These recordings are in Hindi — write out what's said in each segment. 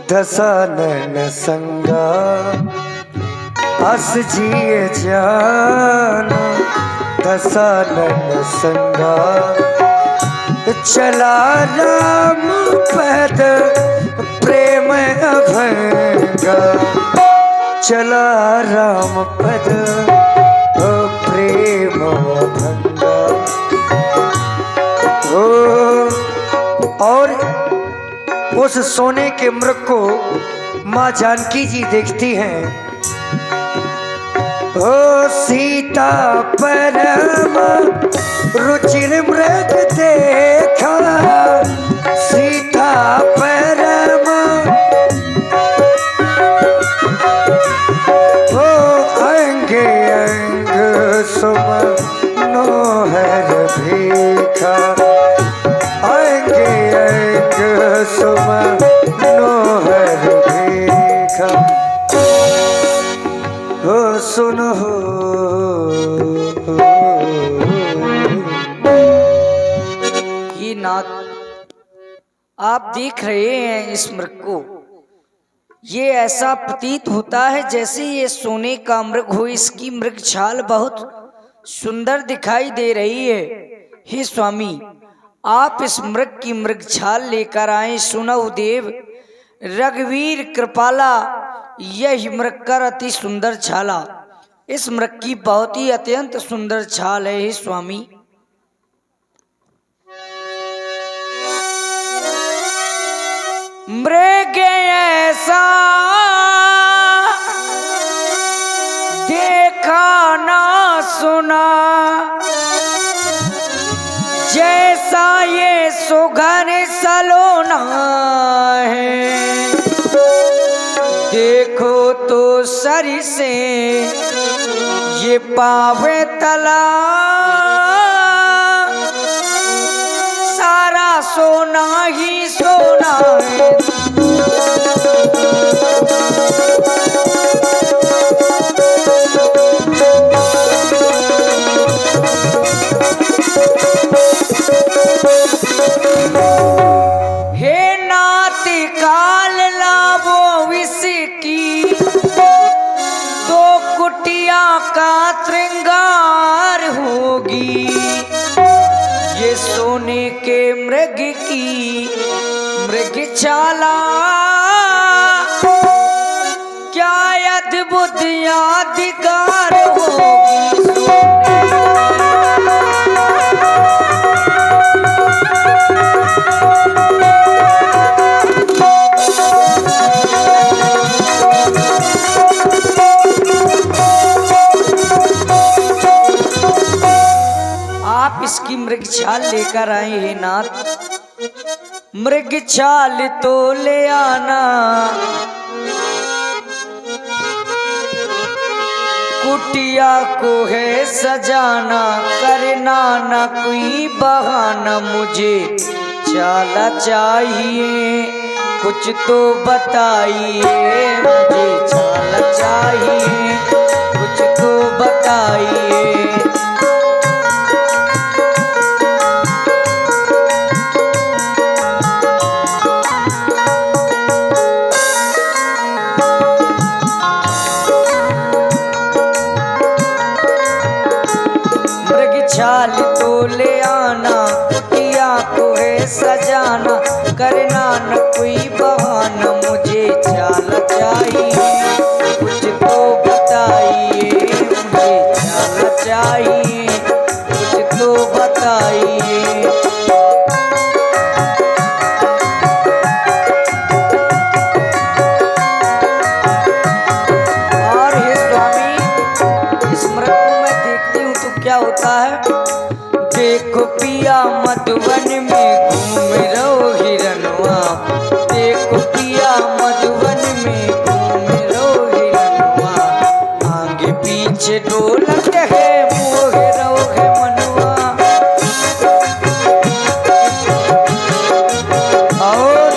दसानन संगा अस जिए जाना, दसानन संगा चला राम पद प्रेम अभंगा, चला राम पद प्रेम अभंगा। और उस सोने के मृग को माँ जानकी जी देखती हैं। ओ सीता परम रुचिर मृग देखा, सीता परम ओ अंग अंग सुम नोहर भीखा, अंग अंग सुम नोहर भीखा। हो सुनो ये नाथ आप देख रहे हैं इस मृग को, ये ऐसा प्रतीत होता है जैसे ये सोने का मृग हो। इसकी मृग छाल बहुत सुंदर दिखाई दे रही है। हे स्वामी, आप इस मृग की मृग छाल लेकर आए। सुनौ देव रघुवीर कृपाला, यह मृग कर अति सुंदर छाला। इस मृग की बहुत ही अत्यंत सुंदर छाल है। हे स्वामी, मृग ऐसा देखा ना सुना, जैसा ये सुघर सलोना है। देखो तो सर से ये पावे तला, सारा सोना ही सोना है। हे नाथ काल लावो विसकी, दो कुटिया का श्रृंगार होगी। ये सोने के मृग की मृग छाला, क्या अद्भुत यादगार होगी। आप इसकी मृग छाल लेकर आए हैं नाथ। मृग छाल तो ले आना, कुटिया को है सजाना। करना न कोई बहाना, मुझे छाला चाहिए, कुछ तो बताइए। मुझे छाला चाहिए, कुछ तो बताइए। छाल तो ले आना, कुटिया को है सजाना। करना न कोई बहाना, मुझे छाल चाहिए, कुछ तो बताइए। मुझे छाल चाहिए, कुछ तो बताइए। और हे स्वामी, इस मृग को मैं देखती हूँ तो क्या होता है। देखो पिया मधुवन में घूम रहो हिरनवा, देखो पिया मधुवन में घूम रहो हिरनवा। आगे पीछे ढोलक है, मोह रहो है मनवा। और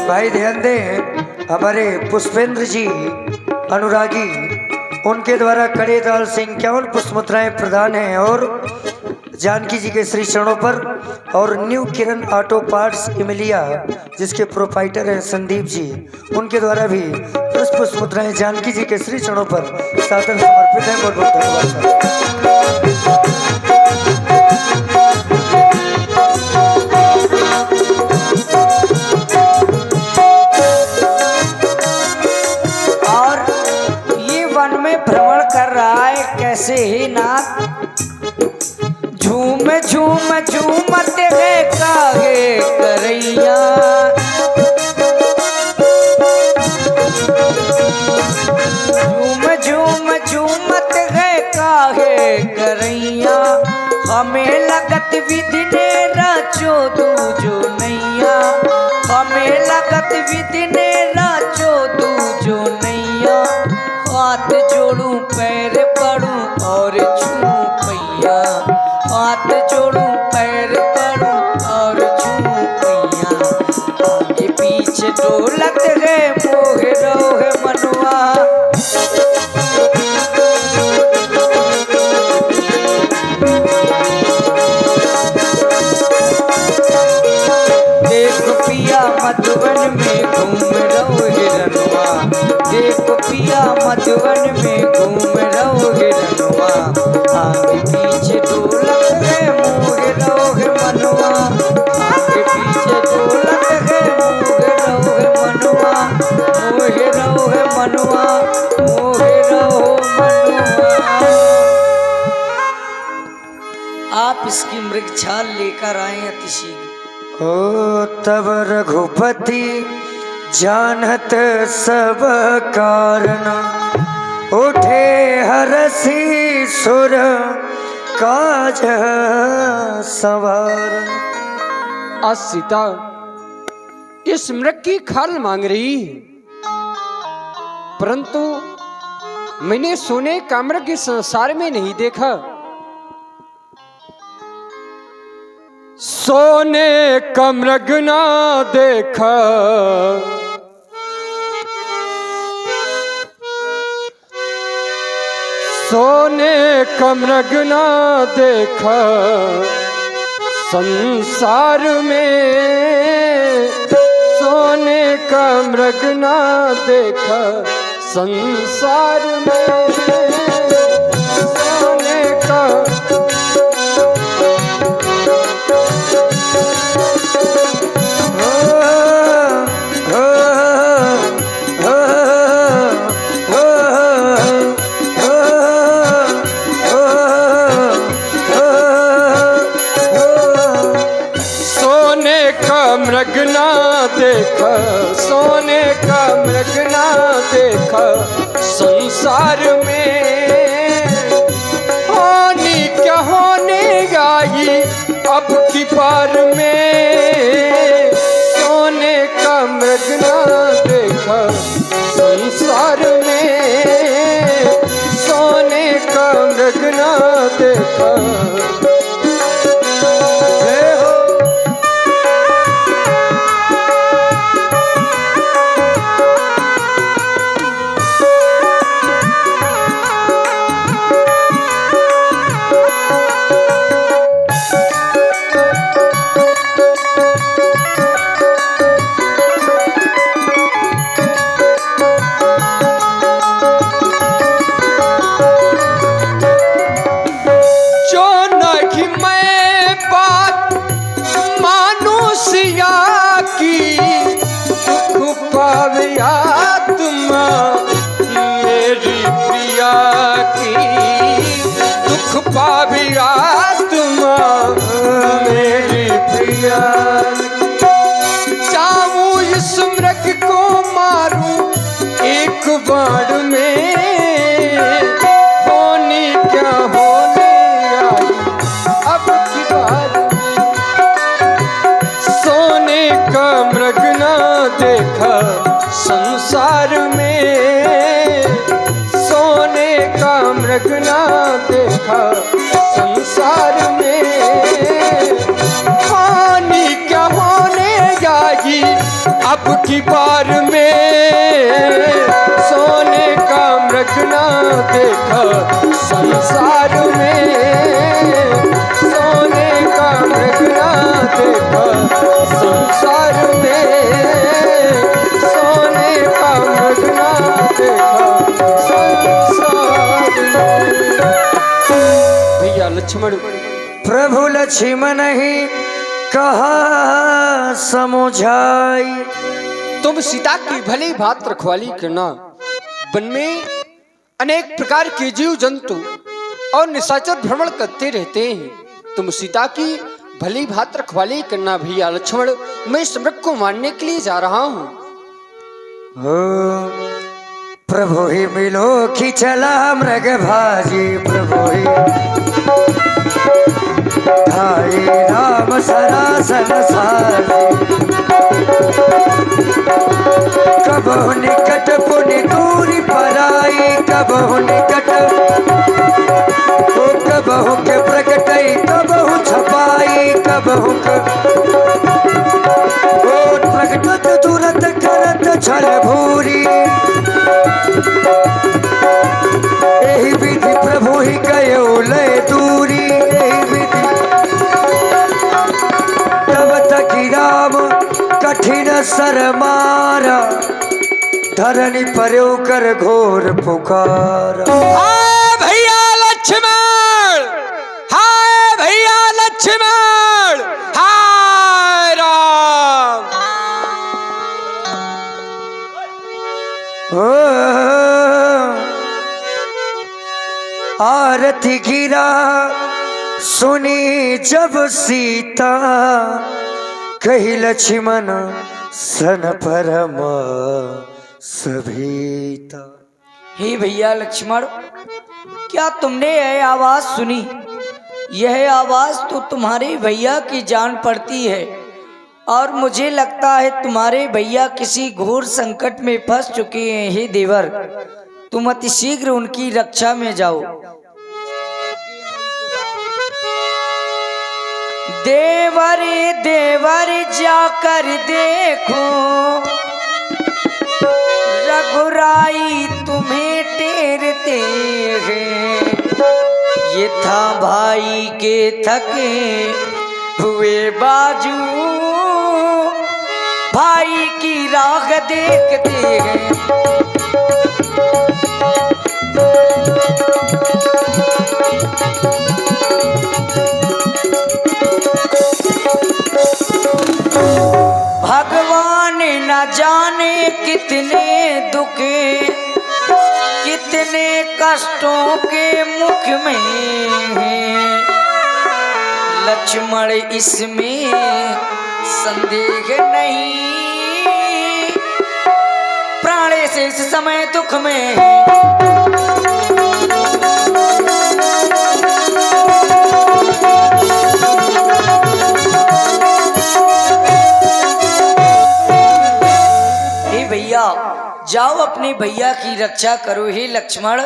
भाई ध्यान दें, हमारे पुष्पेंद्र जी अनुरागी, उनके द्वारा कड़े ताल से 51 पुष्प मुद्राएं प्रदान हैं। और जानकी जी के श्री चरणों पर और न्यू किरण ऑटो पार्ट्स इमिलिया जिसके प्रोपाइटर हैं संदीप जी, उनके द्वारा भी पुष्प मुद्राएं जानकी जी के श्री चरणों पर सादर समर्पित हैं। बहुत बहुत धन्यवाद। भ्रमण कर रहा है कैसे ही नाथ, झूम झूम झूमत है कागे करैया, झूम झूम झूमत है कागे करैया, हमें लगत विधि ने राचो दूजो नैया, हमें लगत विधि ने राचो दूजो नैया, हाथ जोड़ूं पैर पड़ूं और छूं पैया, हाथ जोड़ूं पैर पड़ूं और छूं पैया, आगे पीछे डोलत है मोह रोह मनुआ, देख पिया मधुबन में घूम रहो हिरनवा, देख पिया मधुबन में घूम रहो हिरनवा, आगे पीछे डोलत है मोह रोह मनुआ, आगे पीछे डोलत है मोह रोह मनुआ, मोह रोह मनुआ, मोह रोह मनुआ। आप इसकी मृग छाल लेकर आए अति शीघ्र। ओ तब रघुपति जानत सब कारण, उठे हरसी सुर काज सवार। आज सीता इस मृग की खाल मांग रही, परंतु मैंने सोने का मृग इस संसार में नहीं देखा। सोने का मृग ना देखा, सोने का मृग ना देखा संसार में, सोने का मृग ना देखा संसार में, सोने का मृग ना देखा, सोने का मृग ना देखा संसार में, होनी क्या होने आई अब की बार में, सोने का मृग ना देखा संसार में, सोने का मृग ना देखा। आत्मा मेरी प्रिया की दुख पावी आत्मा मेरी प्रिया, चाहूं इस मृग को मारूं एक बाण में, होनी क्या होने आई अब की बार में, सोने का मृग ना देखा संसार में, सोने का मृग ना देखा संसार में, हानि क्या होने जाएगी अब की बार में, सोने का मृग ना देखा संसार में, लक्ष्मण। प्रभु लक्ष्मण ही कहा समझाई। तुम सीता की भली भात रखवाली करना। वन में अनेक प्रकार के जीव जंतु और निशाचर भ्रमण करते रहते हैं। तुम सीता की भली भात रखवाली करना भैया लक्ष्मण। मैं इस मृग को मारने के लिए जा रहा हूँ। प्रभु ही मिलो कि चला मृग भाजी। प्रभु ही भाई राम सरासन साजी। कबहु निकट पुनि दूरी पराई। कबहु निकट कबहु के प्रकटई कबहु छपाई। कबहु प्रकटत तुरंत करत छल भूरी। एहि विधि प्रभु ही कयो लय दूरी। एहि विधि तब तकी राम कठिन सर मारा। धरनी पर्यो कर घोर पुकार। हाय भैया लक्ष्मण, हाय भैया लक्ष्मण, हाय राम। आरती गिरा सुनी जब सीता। कही लक्ष्मण सन परम सभीता। हे भैया लक्ष्मण, क्या तुमने यह आवाज सुनी? यह आवाज तो तुम्हारे भैया की जान पड़ती है और मुझे लगता है तुम्हारे भैया किसी घोर संकट में फंस चुके हैं। हे देवर, तुम अति शीघ्र उनकी रक्षा में जाओ। देवर देवर जाकर देखो, रघुराई तुम्हें टेरते हैं। ये था भाई के थके हुए बाजू, भाई की राह देखते हैं। भगवान न जाने कितने दुखे, कितने कष्टों के मुख में हैं। लक्ष्मण इसमें संदेह नहीं, प्राणे से इस समय दुख में हैं। भैया जाओ, अपने भैया की रक्षा करो। हे लक्ष्मण,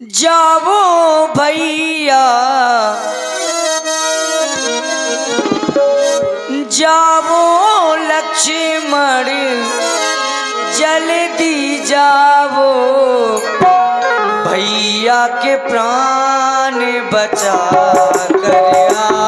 जाओ भैया, जाओ लक्ष्मण, जल्दी जाओ, भैया के प्राण बचा कर आओ।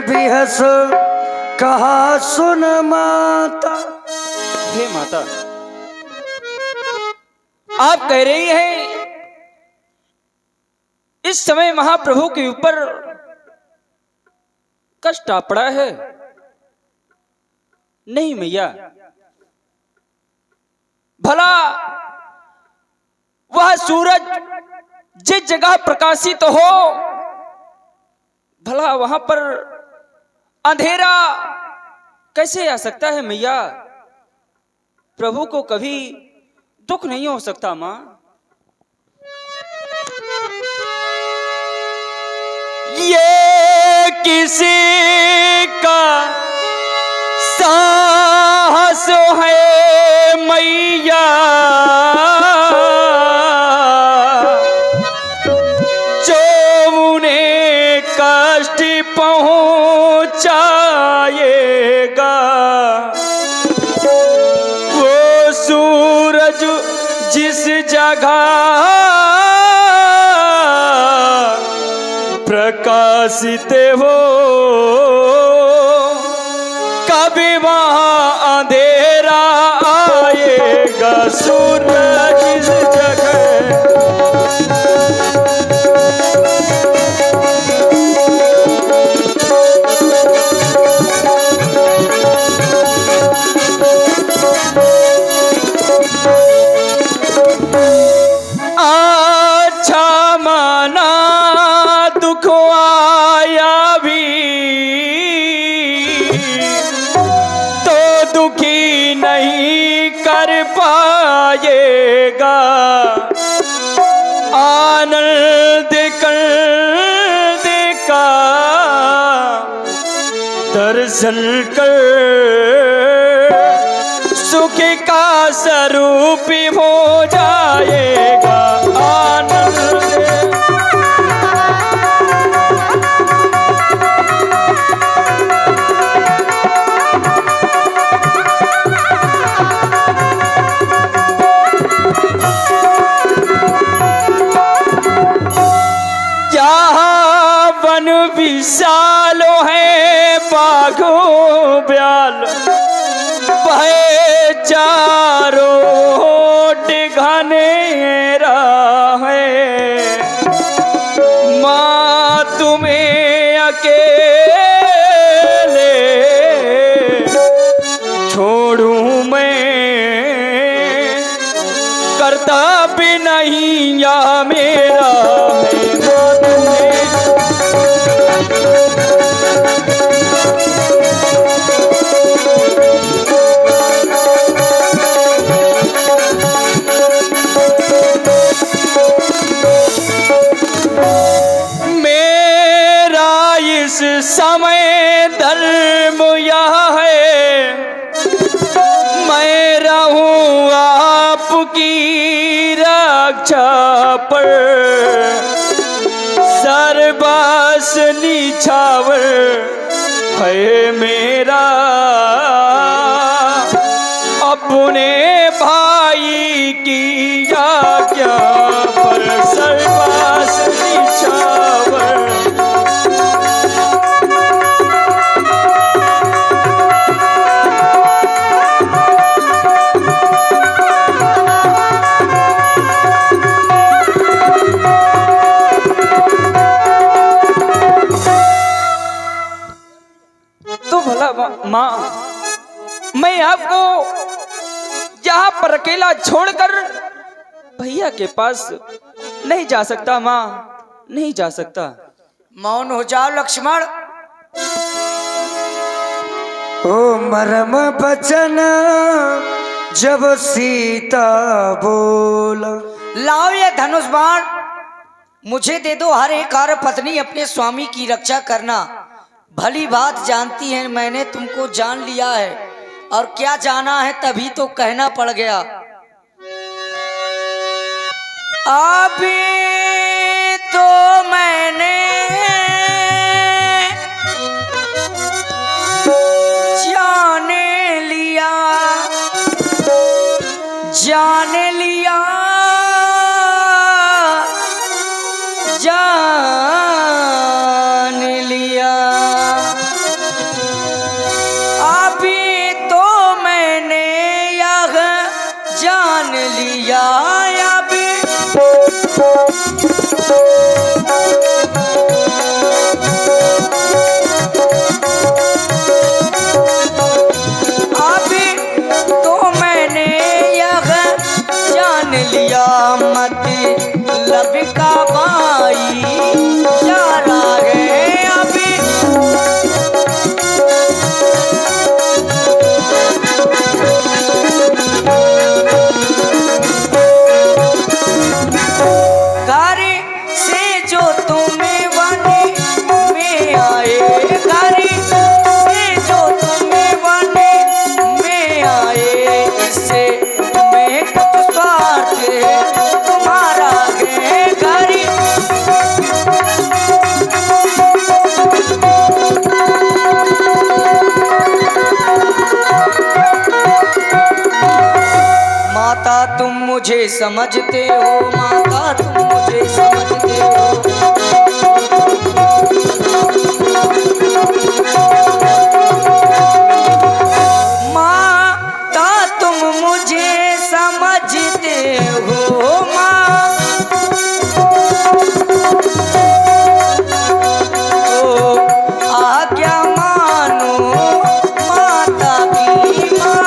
भी हंस कहा सुन माता। हे माता, आप कह रही हैं इस समय महाप्रभु के ऊपर कष्ट आ पड़ा है। नहीं मैया, भला वह सूरज जिस जगह प्रकाशित हो, भला वहां पर अंधेरा कैसे आ सकता है मैया? प्रभु को कभी दुख नहीं हो सकता मां। ये किसी का साहस है मैया, जो उन्हें कष्ट पहुंचाएगा। वो सूरज जिस जगह प्रकाशित हो, कभी वहां अंधेरा आएगा। सूरज जिस जगह अच्छा माना दुख आया भी, तो दुखी नहीं कर पाएगा। आनंद कर देखा दर्शन कर, सुख का स्वरूप हो जाएगा। आनंद जहाँ वन विशाल है बाघो ब्याल, बहे चारों ओट घनेरा है। माँ तुम्हें अकेले छोड़ूं मैं, करता भी नहीं या मेरा है। माँ तुम्हें मेरा इस समय धर्म यह है, मैं रहूं आपकी रक्षा पर। सर्वस निछावर है मेरा, अपने भाई की आज्ञा पर। सर्वस निछावर तो भला माँ, मैं आपको यहाँ पर अकेला छोड़कर भैया के पास नहीं जा सकता माँ, नहीं जा सकता। मौन हो जाओ लक्ष्मण। ओ मरम बचन जब सीता बोला। लाओ ये धनुष बाण, मुझे दे दो। हर एक कार्य पत्नी अपने स्वामी की रक्षा करना। भली बात जानती है, मैंने तुमको जान लिया है, और क्या जाना है तभी तो कहना पड़ गया। अभी तो मैंने जाने लिया, जान लिया, जान लिया। लिया अभी अभी तो मैंने यह जान लिया मत लब का भाई जा रहा है अभी घर से जो तुम्हें बने में आए घर से जो तुम्हें बने में आए इससे मैं कुछ स्वार्थ तुम्हारा है घर माता तुम मुझे समझते हो माता तुम मुझे समझते हो माता तुम मुझे समझते हो माँ ओ आज्ञा मानो माता की माँ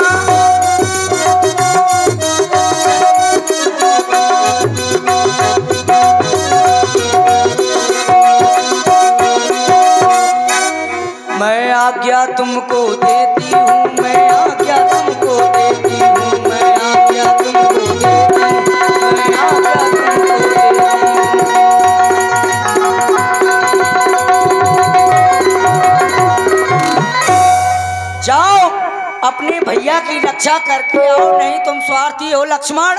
मैं आज्ञा तुमको देती हूँ मैं आज्ञा तुमको देती हूँ मैं आज्ञा तुमको देती हूँ मैं आज्ञा तुमको देती हूँ। जाओ अपने भैया की रक्षा करके आओ नहीं तुम स्वार्थी हो लक्ष्मण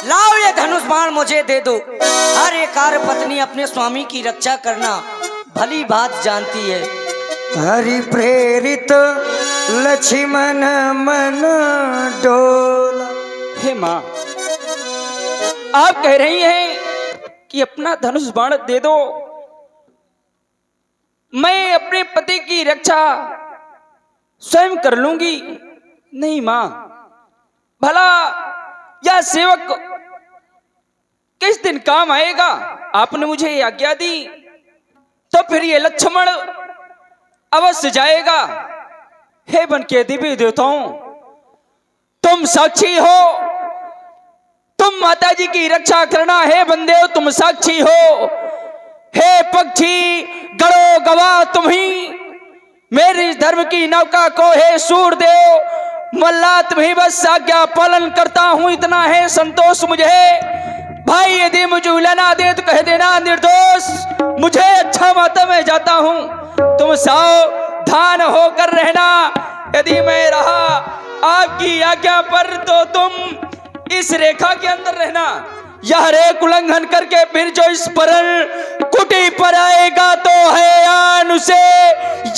लाओ ये धनुष बाण मुझे दे दो हर एक कार्य पत्नी अपने स्वामी की रक्षा करना भली बात जानती है हरि प्रेरित लक्ष्मण मन डोला। हे माँ, आप कह रही हैं कि अपना धनुष बाण दे दो, मैं अपने पति की रक्षा स्वयं कर लूंगी। नहीं माँ, भला यह सेवक किस दिन काम आएगा? आपने मुझे आज्ञा दी तो फिर ये लक्ष्मण अवश्य जाएगा। हे बन के दिव्य देवताओं, तुम साक्षी हो, तुम माता जी की रक्षा करना। हे बंदेव तुम साक्षी हो, हे पक्षी गणो गवाह तुम ही मेरी धर्म की नौका को। हे सूरदेव मल्ला तुम्ही बस आज्ञा पालन करता हूं, इतना है संतोष मुझे। भाई यदि मुझे उलाना दे तो कह देना निर्दोष, मुझे अच्छा माता मैं जाता हूं, तुम सावधान होकर रहना। यदि मैं रहा आपकी आज्ञा पर तो तुम इस रेखा के अंदर रहना। यह रेख उल्लंघन करके फिर जो इस परल कुटी पर आएगा तो है आन उसे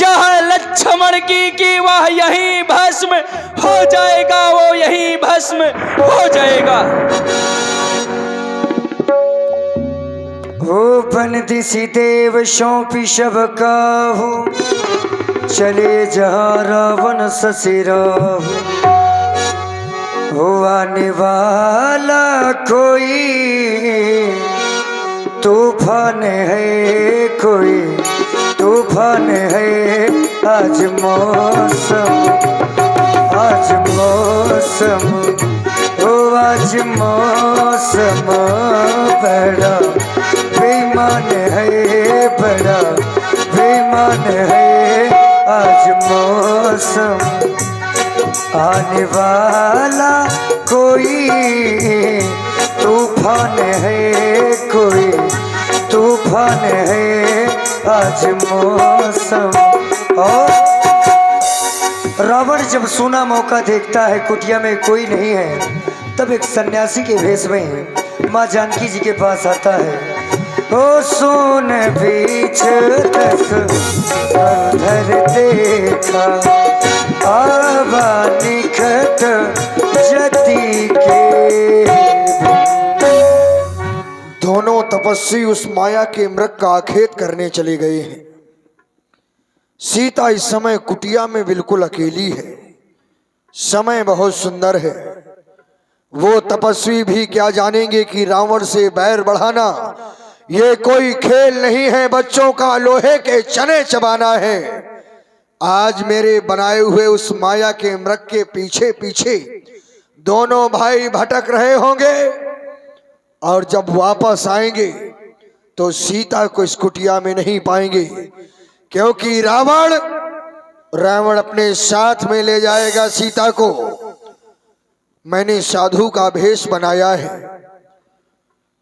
यह लक्ष्मण की वह यही भस्म हो जाएगा, वो यही भस्म हो जाएगा। हो बनदिसी देव सौंपी शब काहू, चले जहाँ रावण ससिराहू। हो आने वाला कोई तूफान है, कोई तूफान है। आज मौसम हो आज मौसम बड़ा बेईमान है, बड़ा बेईमान है। आज मौसम आने वाला कोई तूफान है, कोई तूफान है। आज मौसम। और रावण जब सोना मौका देखता है कुटिया में कोई नहीं है, तब एक सन्यासी के भेष में माँ जानकी जी के पास आता है। ओ सोन बीच दस उधर देखा, आवा निखट जति के। दोनों तपस्वी उस माया के मृग का आखेट करने चले गए हैं। सीता इस समय कुटिया में बिल्कुल अकेली है। समय बहुत सुंदर है। वो तपस्वी भी क्या जानेंगे कि रावण से बैर बढ़ाना ये कोई खेल नहीं है, बच्चों का लोहे के चने चबाना है। आज मेरे बनाए हुए उस माया के मृग के पीछे पीछे दोनों भाई भटक रहे होंगे और जब वापस आएंगे तो सीता को इस कुटिया में नहीं पाएंगे, क्योंकि रावण अपने साथ में ले जाएगा सीता को। मैंने साधु का भेष बनाया है।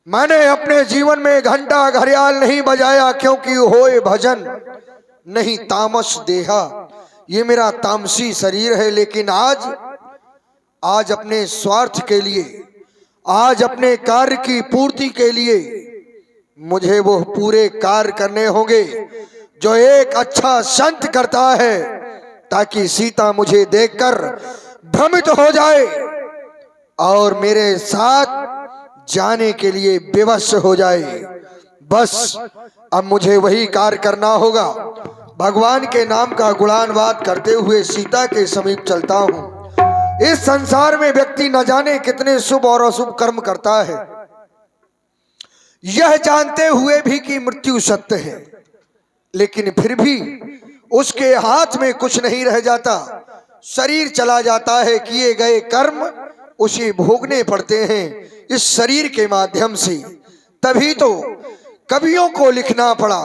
मैंने अपने जीवन में घंटा घड़ियाल नहीं बजाया, क्योंकि होए भजन नहीं तामस देहा, ये मेरा तामसी शरीर है। लेकिन आज अपने स्वार्थ के लिए, आज अपने कार्य की पूर्ति के लिए मुझे वो पूरे कार्य करने होंगे जो एक अच्छा संत करता है, ताकि सीता मुझे देखकर भ्रमित हो जाए और मेरे साथ जाने के लिए विवश हो जाए। बस अब मुझे वही कार्य करना होगा। भगवान के नाम का गुणानुवाद करते हुए सीता के समीप चलता हूँ। इस संसार में व्यक्ति न जाने कितने शुभ और अशुभ कर्म करता है, यह जानते हुए भी कि मृत्यु सत्य है, लेकिन फिर भी उसके हाथ में कुछ नहीं रह जाता। शरीर चला जाता है, किए गए कर्म उसे भोगने पड़ते हैं इस शरीर के माध्यम से। तभी तो कवियों को लिखना पड़ा,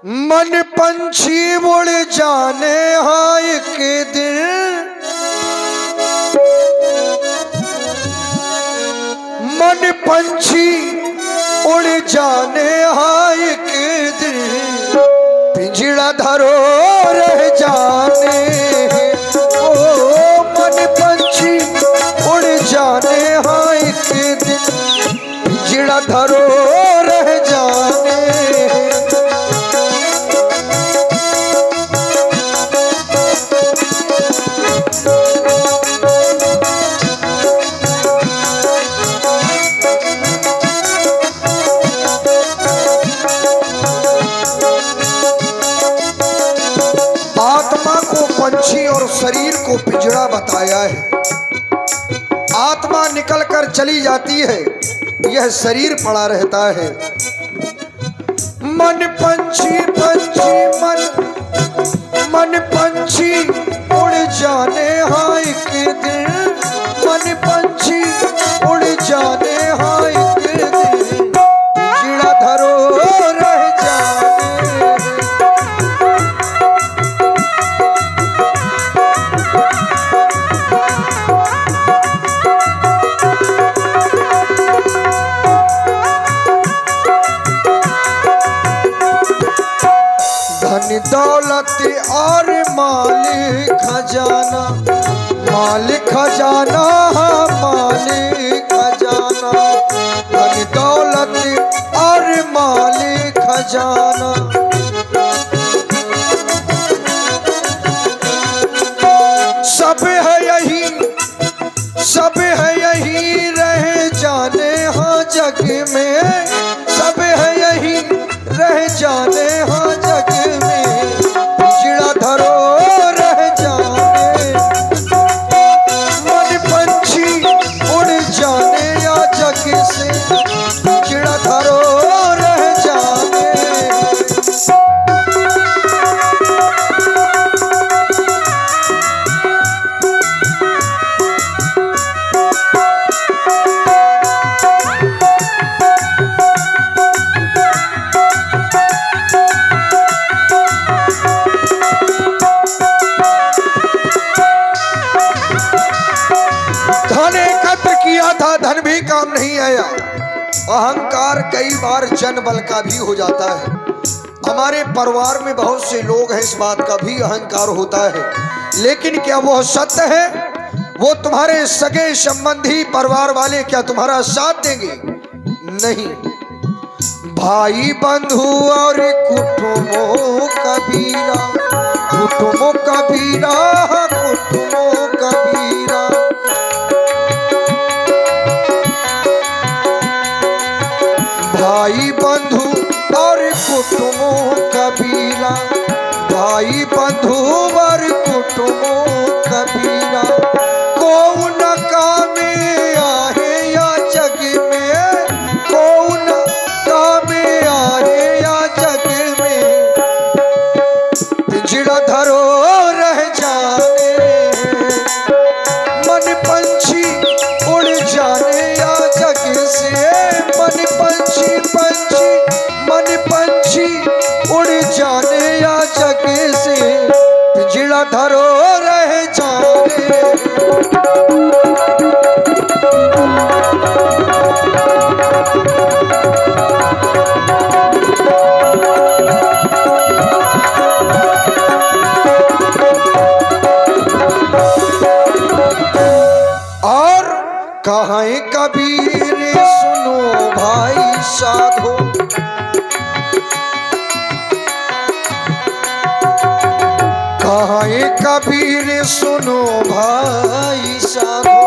मन पंछी उड़ जाने हाय के दिन, मन पंछी उड़ जाने हाय के दिन, पिंजड़ा धरो रह जाने। ओ मन पंछी उड़ जाने हाय के दिन, पिंजड़ा धरो रह जाने। पंछी और शरीर को पिंजड़ा बताया है। आत्मा निकलकर चली जाती है, यह शरीर पड़ा रहता है। मन पंछी मन पंछी उड़ जाने हाय के दिन, मन पंछी उड़ जाने हाय के दिन, पिंजड़ा धरो रह जाने। दौलत और मालिक खजाना, मालिक खजाना, मालिक खजाना, धन दौलत और मालिक खजाना। सब है यही, सब है यही रह जाने हाँ जग में, सब है यही रह जाने हाँ जग में, पिंजड़ा धरो रह जाने। मन पंछी उड़ जाने या जग से, पिंजड़ा धरो रह जाने। धन भी काम नहीं आया। अहंकार कई बार जन बल का भी हो जाता है। हमारे परिवार में बहुत से लोग हैं, इस बात का भी अहंकार होता है, लेकिन क्या वो सत्य है? वो तुम्हारे सगे संबंधी परिवार वाले क्या तुम्हारा साथ देंगे? नहीं। भाई बंधु और कुटुंबों कबीरा, कुटुंबों कबीरा, कुटुंबों कबीरा। भाई बंधु और कुटुंबों कबीरा, भाई बंधु और कुटुंबों पिंजड़ा धरो रह जाने। और कहाँ कबीर सुनो भाई साधो, कहाँ कबीर सुनो भाई साधो,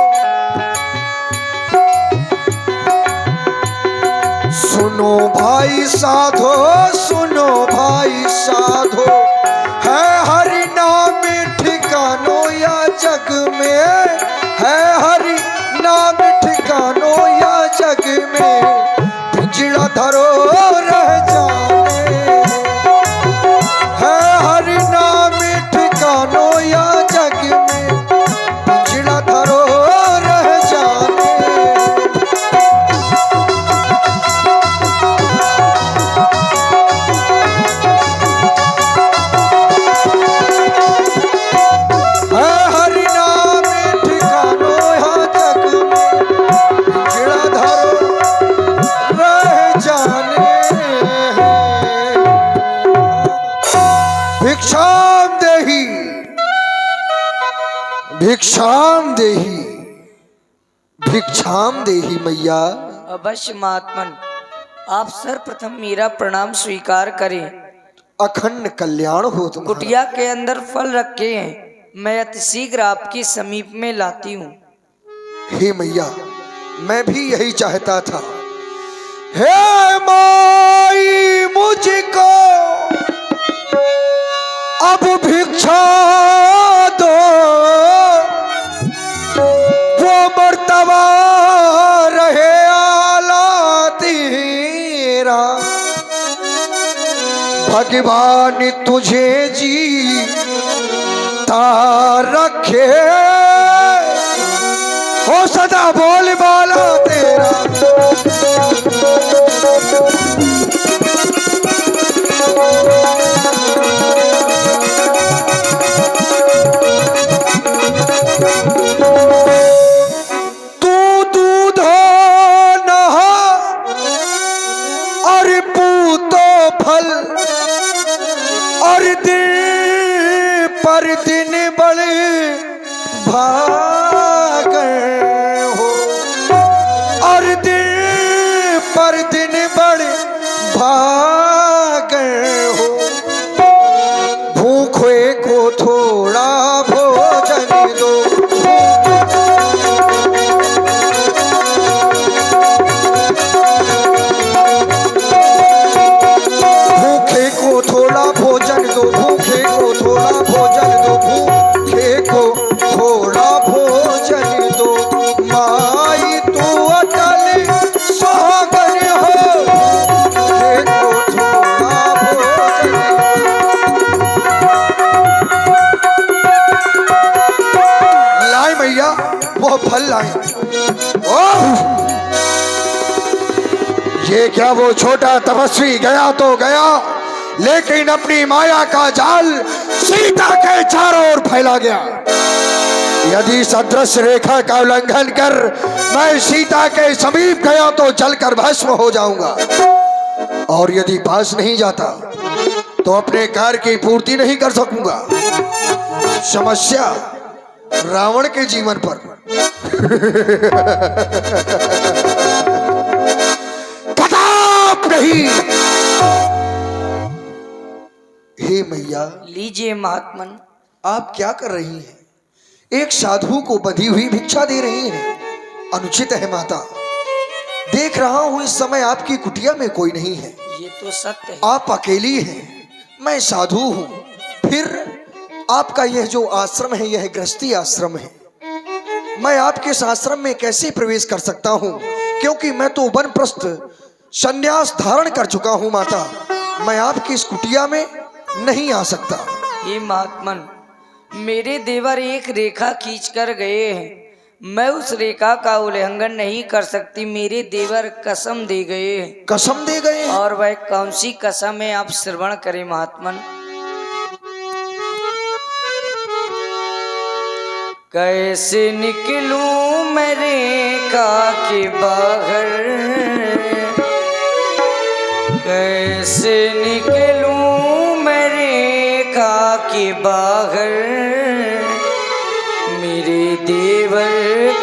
सुनो भाई साधो, सुनो भाई साधो, है हरि नाम ठिकानो या जग में, है हरि नाम ठिकानो या जग में, पिंजड़ा धरो रह जाने, है हरि नाम ठिकानो या जग में, पिंजड़ा धरो रह जाने। है हरि नाम ठिकानो या जग में, पिंजड़ा धरो रह जाने। भिक्षाम देहि, भिक्षाम देहि, भिक्षाम देहि मैया। अवश्य महात्मन, आप सर्वप्रथम मेरा प्रणाम स्वीकार करें। अखंड कल्याण हो तुम्हारा। कुटिया के अंदर फल रखे हैं, मैं अति शीघ्र आपके समीप में लाती हूँ। हे मैया, मैं भी यही चाहता था। हे माई मुझको अब भिक्षा दो, वो मर्तबा रहे आला तेरा, भगवान तुझे जी ता रखे, हो सदा बोल बाला तेरा। तू दूध नहा और पूतो फल, और दिन पर दिन बड़े भाग हो, और दिन पर दिन बड़े भाग हो, भूखे को थोड़ा भोजन दो, भूखे को थोड़ा भोजन दो, भूखे को थोड़ा भोजन दो, भूखे को थोड़ा भोजन दो, माई तू अटल सुहागन हो, भूखे को थोड़ा भोजन दो। लाई मैया, वो फल लाई। ओह, ये क्या वो छोटा तपस्वी गया तो गया, लेकिन अपनी माया का जाल सीता के चारों ओर फैला गया। यदि सदृश रेखा का उल्लंघन कर मैं सीता के समीप गया तो जलकर भस्म हो जाऊंगा, और यदि पास नहीं जाता तो अपने कार्य की पूर्ति नहीं कर सकूंगा। समस्या रावण के जीवन पर। कदाप नहीं। हे मैया, लीजिए महात्मन। आप क्या कर रही हैं? एक साधु को बंधी हुई भिक्षा दे रही हैं। अनुचित है माता। देख रहा हूं इस समय आपकी कुटिया में कोई नहीं है। ये तो सत्य है। आप अकेली हैं, मैं साधु हूं। फिर आपका यह जो आश्रम है यह गृहस्थी आश्रम है। मैं आपके इस आश्रम में कैसे प्रवेश कर सकता हूं? क्योंकि मैं तो वनप्रस्थ संन्यास धारण कर चुका हूं माता। मैं आपकी इस कुटिया में नहीं आ सकता। हे महात्मन, मेरे देवर एक रेखा खींच कर गए हैं, मैं उस रेखा का उल्लंघन नहीं कर सकती। मेरे देवर कसम दे गए हैं। कसम दे गए? और वह कौन सी कसम है आप श्रवण करें महात्मन। कैसे निकलूं मैं रेखा के बाहर, कैसे निकलूं मैं रेखा के बाहर, मेरे देवर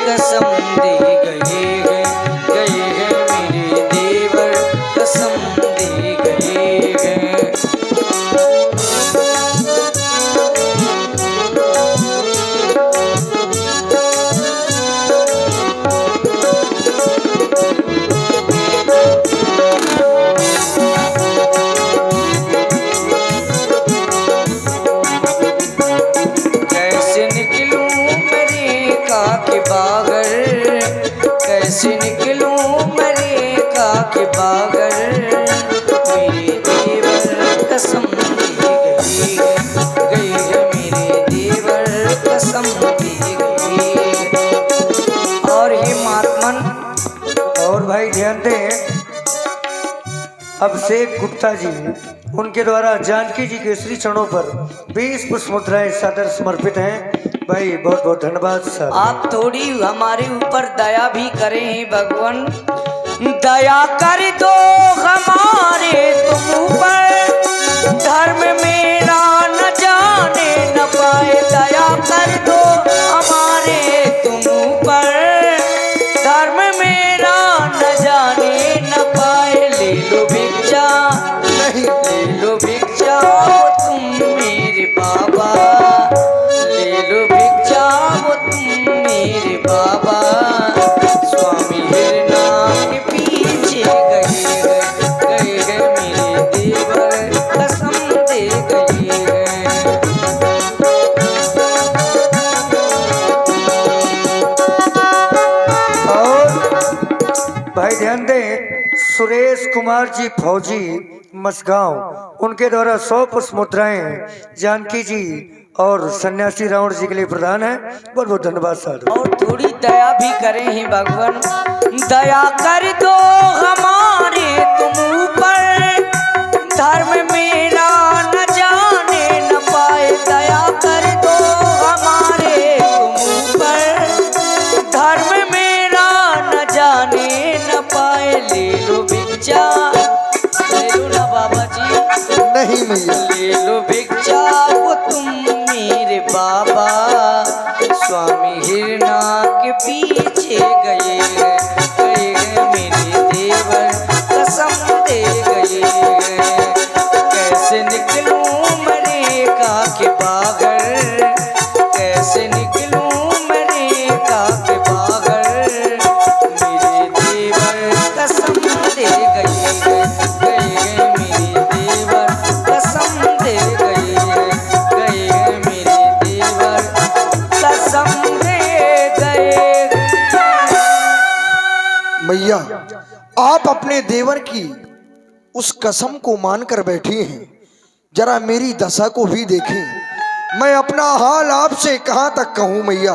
कसम दे गए हैं, मेरे देवर कसम दे गए हैं। कैसे निकलूं मैं रेखा के बाहर, कैसे निकलूं मैं रेखा के बाहर, मेरे देवर कसम दे गए हैं, मेरे देवर कसम दे गए। और हे महात्मन, और भाई ध्यान दें, अभिषेक गुप्ता जी उनके द्वारा जानकी जी के श्री चरणों पर 20 पुष्प मुद्राएं सादर समर्पित हैं। भाई बहुत बहुत धन्यवाद सर। आप थोड़ी हमारे ऊपर दया भी करें हे भगवान, दया कर दो हमारे तुम ऊपर, धर्म मेरा न जाने न पाए, दया कर दो हमारे तुम ऊपर, धर्म मेरा न जाने न पाए, ले लो भिक्षा, ले लो भिक्षा वो तुम मेरे बाबा, ले लो भिक्षा वो तुम मेरे बाबा, स्वामी हिरना के पीछे गए मेरे देवर कसम दे गए हैं। और भाई ध्यान दें, सुरेश कुमार जी फौजी मसगांव उनके द्वारा 100 पुष्प मुद्राएं जानकी जी और सन्यासी रावण जी के लिए प्रदान है। बहुत बहुत धन्यवाद सर। और थोड़ी दया भी करें हे भगवान, दया कर दो हमारे तुम ऊपर, धर्म मेरा न जाने न पाए, दया कर दो हमारे तुम ऊपर, धर्म मेरा न जाने न पाए, ले लो भिक्षा, ले लो ना बाबा जी, नहीं मैया, ले लो भिक्षा वो तुम मेरे बाबा, स्वामी हिरना के पीछे गए हैं, मेरे देवर कसम दे गए हैं। कैसे निकलूं मैं रेखा के बाहर, कैसे निकलूं मैं रेखा के बाहर, मेरे देवर कसम दे गए हैं, मेरे देवर कसम दे गए हैं, मेरे देवर कसम दे गए हैं। मैया आप अपने देवर की उस कसम को मानकर बैठी हैं, जरा मेरी दशा को भी देखें। मैं अपना हाल आपसे कहां तक कहूं मैया।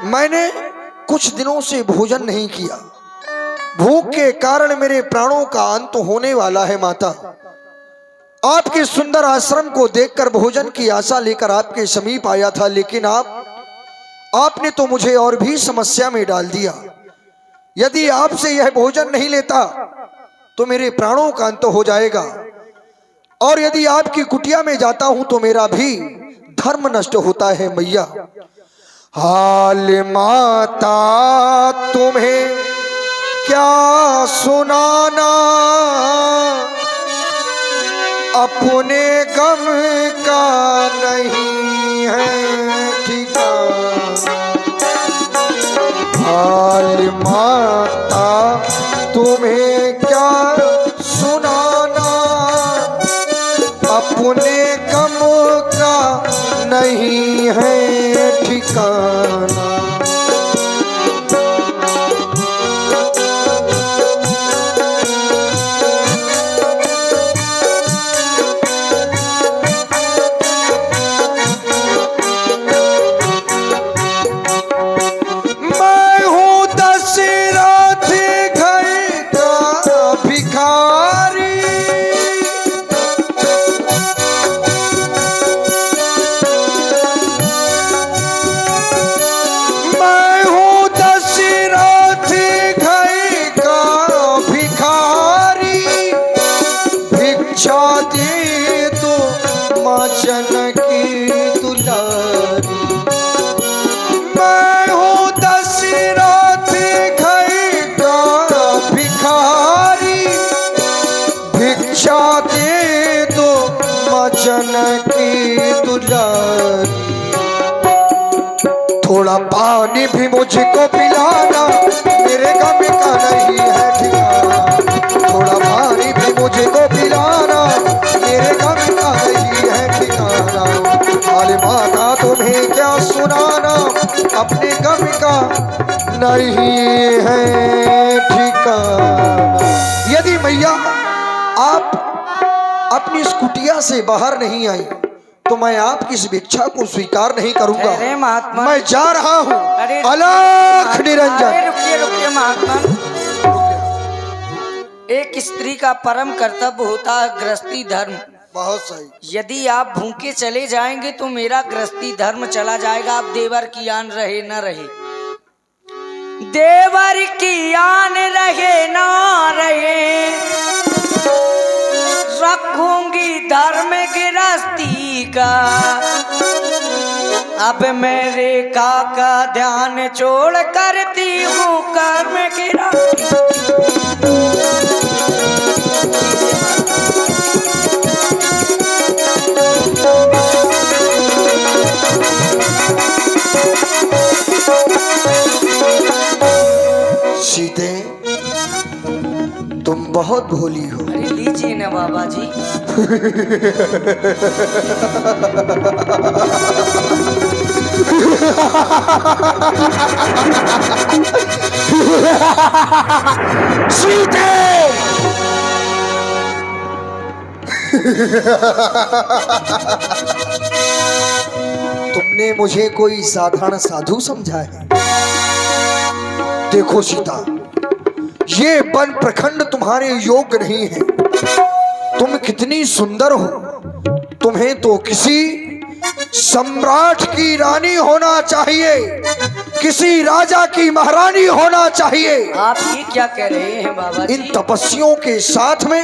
मैंने कुछ दिनों से भोजन नहीं किया, भूख के कारण मेरे प्राणों का अंत होने वाला है माता। आपके सुंदर आश्रम को देखकर भोजन की आशा लेकर आपके समीप आया था, लेकिन आपने तो मुझे और भी समस्या में डाल दिया। यदि आपसे यह भोजन नहीं लेता तो मेरे प्राणों का अंत हो जाएगा, और यदि आपकी कुटिया में जाता हूं तो मेरा भी धर्म नष्ट होता है मैया। हाल माता तुम्हें क्या सुनाना, अपने गम का नहीं है ठिकाना। हाल माता तुम्हें क्या सुनाना, अपने गम का नहीं है ठिकाना। मैं हूँ दशरथ घर का भिखारी, दे तो माँ जनकी दुलारी। मैं हूँ दशरथ घर का भिखारी, भिक्षा दे दो माँ जनकी दुलारी। थोड़ा पानी भी मुझको पिलाना, मेरे गम का नहीं है ठिकाना। थोड़ा पानी भी मुझको पिलाना, मेरे गम का नहीं है ठिकाना। काली माता तुम्हें क्या सुनाना, अपने गम का नहीं है ठिकाना। यदि मैया आप अपनी इस कुटिया से बाहर नहीं आई तो मैं आपकी इस भिक्षा को स्वीकार नहीं करूंगा। अरे महात्मा, मैं जा रहा हूँ। अरे अलख निरंजन। अरे रुकिए रुकिए महात्मा, एक स्त्री का परम कर्तव्य होता है गृहस्थी धर्म। बहुत सही। यदि आप भूखे चले जाएंगे तो मेरा गृहस्थी धर्म चला जाएगा। आप देवर की आन रहे न रहे, देवर की आन रहे ना रहे, रखूंगी धर्म गृहस्थी का। अब मेरे काका ध्यान छोड़ करती हूँ कर्म गृहस्थी। सीते, तुम बहुत भोली हो। अरे लीजिए ना बाबा जी। सीते, तुमने मुझे कोई साधारण साधु समझा है? देखो सीता, ये वन प्रखंड तुम्हारे योग्य नहीं है। तुम कितनी सुंदर हो, तुम्हें तो किसी सम्राट की रानी होना चाहिए, किसी राजा की महारानी होना चाहिए। आप ये क्या कह रहे हैं बाबा जी? इन तपस्वियों के साथ में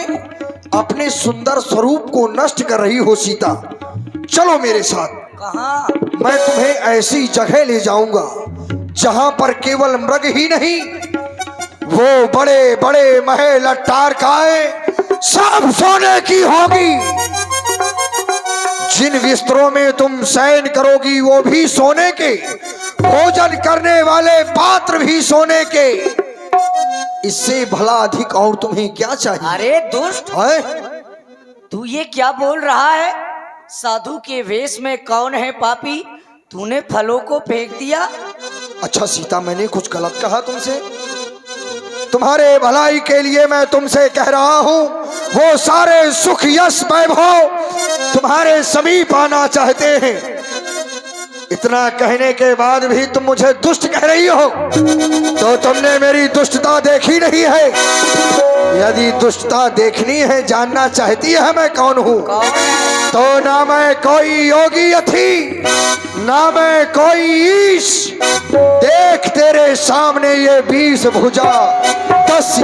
अपने सुंदर स्वरूप को नष्ट कर रही हो सीता। चलो मेरे साथ। कहाँ? मैं तुम्हें ऐसी जगह ले जाऊंगा जहां पर केवल मृग ही नहीं, वो बड़े बड़े महल अट्टारकाएं सब सोने की होगी। जिन बिस्तरों में तुम शयन करोगी वो भी सोने के, भोजन करने वाले पात्र भी सोने के। इससे भला अधिक और तुम्हें क्या चाहिए? अरे दुष्ट, है? तू ये क्या बोल रहा है? साधु के वेश में कौन है पापी? तूने फलों को फेंक दिया। अच्छा सीता, मैंने कुछ गलत कहा तुमसे? तुम्हारे भलाई के लिए मैं तुमसे कह रहा हूं, वो सारे सुख यश वैभव तुम्हारे समीप आना चाहते हैं। इतना कहने के बाद भी तुम मुझे दुष्ट कह रही हो, तो तुमने मेरी दुष्टता देखी नहीं है। यदि दुष्टता देखनी है, जानना चाहती है मैं कौन हूँ, तो ना मैं कोई योगी थी, ना मैं कोई ईश। देख तेरे सामने ये 20 भुजा 10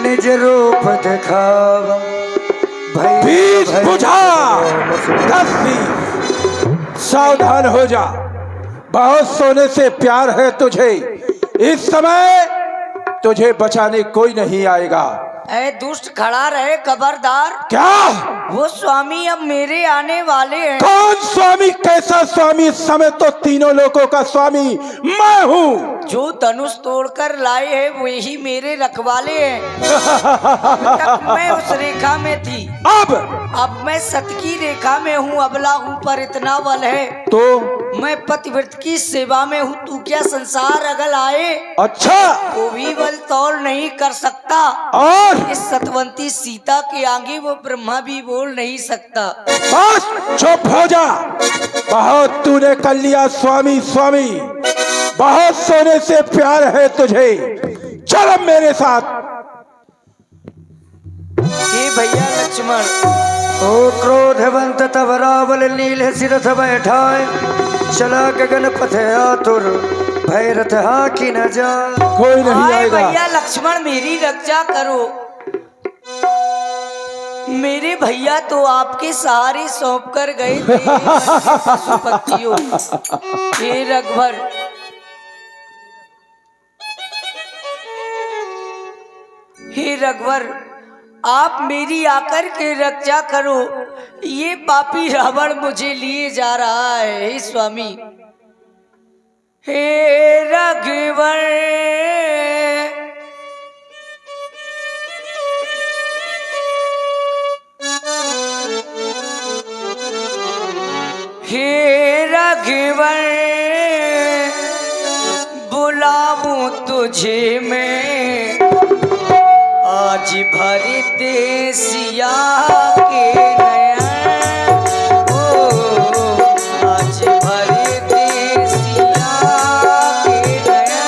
निज रूप दिखावा। 20 भुजा 10 सावधान हो जा, बहुत सोने से प्यार है तुझे। इस समय तुझे बचाने कोई नहीं आएगा। ऐ दुष्ट, खड़ा रहे खबरदार। क्या? वो स्वामी अब मेरे आने वाले हैं। कौन स्वामी? कैसा स्वामी? इस समय तो तीनों लोगों का स्वामी मैं हूँ। जो धनुष तोड़कर लाए हैं वही मेरे रखवाले हैं। अब तक मैं उस रेखा में थी, अब मैं सत की रेखा में हूँ। अबला हूँ पर इतना बल है, तो मैं पतिव्रत की सेवा में हूँ। तू क्या संसार अगल आए अच्छा, वो भी बल तौल नहीं कर सकता। और इस सतवंती सीता के आगे वो ब्रह्मा भी बोल नहीं सकता। बस चुप हो जा। बहुत तूने कर लिया स्वामी स्वामी, बहुत सोने से प्यार है तुझे। चल अब मेरे साथ। हे भैया लक्ष्मण, ओ क्रोधवंत तब रावल नील सिरथ बैठाए, चला गगन पथ आतुर भय रथ हाकी न जाए। कोई नहीं आए आएगा। भैया लक्ष्मण, मेरी रक्षा करो। मेरे भैया तो आपके सहारे सौंप कर गए थे पशुपतियों। हे रघुवर, हे रघुवर, आप मेरी आकर के रक्षा करो। ये पापी रावण मुझे लिए जा रहा है। हे स्वामी, हे रघुवर, हे रघुवर, बुलाऊं तुझे मैं आज भर देसिया के नयन। ओ आज भर देसिया के नयन।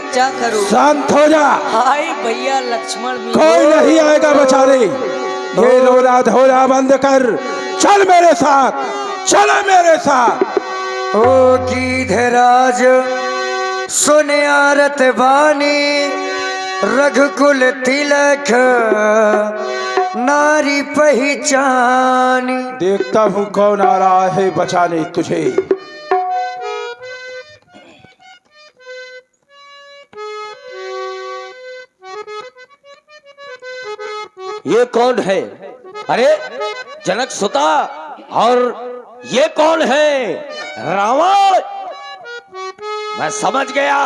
रक्षा करो। शांत हो जा, हाय भैया लक्ष्मण भी कोई नहीं आएगा बचाने। ये रोना धोना बंद कर, चल मेरे साथ, चलो मेरे साथ। ओ गीधराज सुन आरत बानी, रघुकुल तिलक नारी पहचानी। देखता हूँ कौन आ रहा है बचाने तुझे। ये कौन है? अरे जनक सुता, और ये कौन है? रावण। मैं समझ गया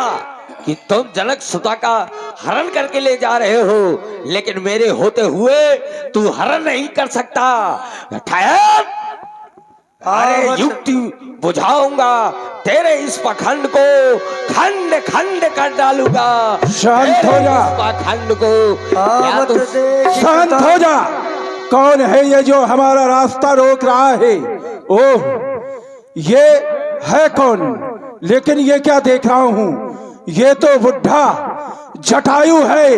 कि तुम जनक सुता का हरण करके ले जा रहे हो, लेकिन मेरे होते हुए तू हरण नहीं कर सकता। ठहर, अरे युक्ति बुझाऊंगा, तेरे इस पाखंड को खंड खंड कर डालूंगा। शांत हो जा, इस पाखंड को या तो शांत हो जा। कौन है ये जो हमारा रास्ता रोक रहा है? ओह, ये है कौन? लेकिन ये क्या देख रहा हूँ? ये तो बुढ़ा जटायु है,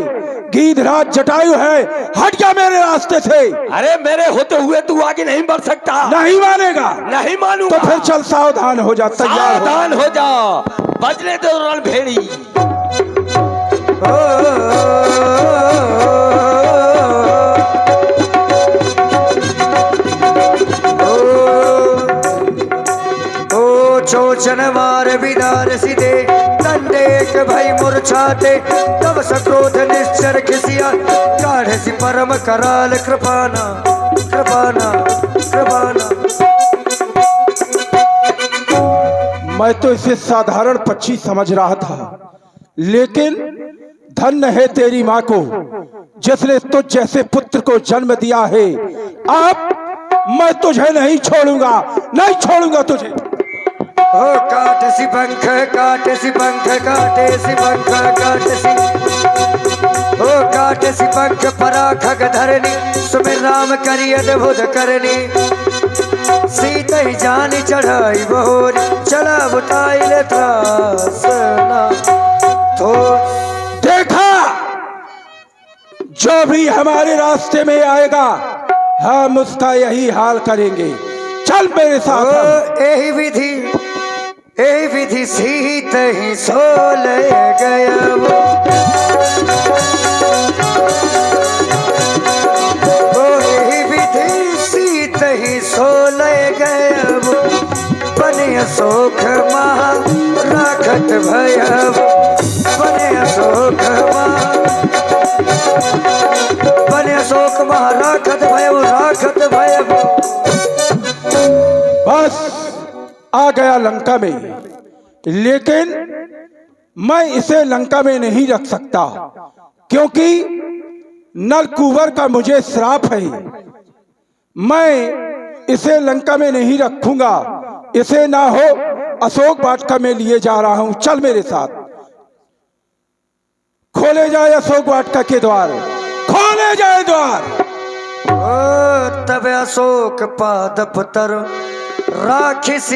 गीधराज जटायु है। हट जा मेरे रास्ते से। अरे मेरे होते हुए तू आगे नहीं बढ़ सकता। नहीं मानेगा? नहीं मानूंगा। तो फिर चल सावधान हो जा, तैयार हो। सावधान हो जा, बजने दो रणभेड़ी। चोचन मार बिदार सिदे, दंडेक भई मूर्छाते, तब सक्रोध निश्चर खिसिया, गाढ़ सी परम कराल कृपाना कृपाना कृपाना। मैं तो इसे साधारण पक्षी समझ रहा था, लेकिन धन्य है तेरी माँ को जिसने तुझ जैसे पुत्र को जन्म दिया है। अब मैं तुझे नहीं छोड़ूंगा, नहीं छोड़ूंगा तुझे। ओ काट सी पंख, काट सी पंख, काटे सी पंख, काट सी, ओ काट सी पंख पराखग धरनी, सुमिर राम करी अद्भुत करनी। सीत ही जानी चढ़ाई बहोरी, चला बुताई ले त्रासना तो। देखा, जो भी हमारे रास्ते में आएगा हम उसका यही हाल करेंगे। चल मेरे साथ। यही विधि सीत ही सोल गया वो यही विधि सीत ही सोल गया वो। बने अशोक महा राखत भयव, बने अशोक महा राखत भयव, राखत भयव। बस आ गया लंका में, लेकिन मैं इसे लंका में नहीं रख सकता, क्योंकि नलकुंवर का मुझे श्राप है। मैं इसे लंका में नहीं रखूंगा। इसे ना हो अशोक वाटिका में लिए जा रहा हूं। चल मेरे साथ। खोले जाए अशोक वाटिका के द्वार, खोले जाए द्वार। तब अशोक पादप तर राखिसी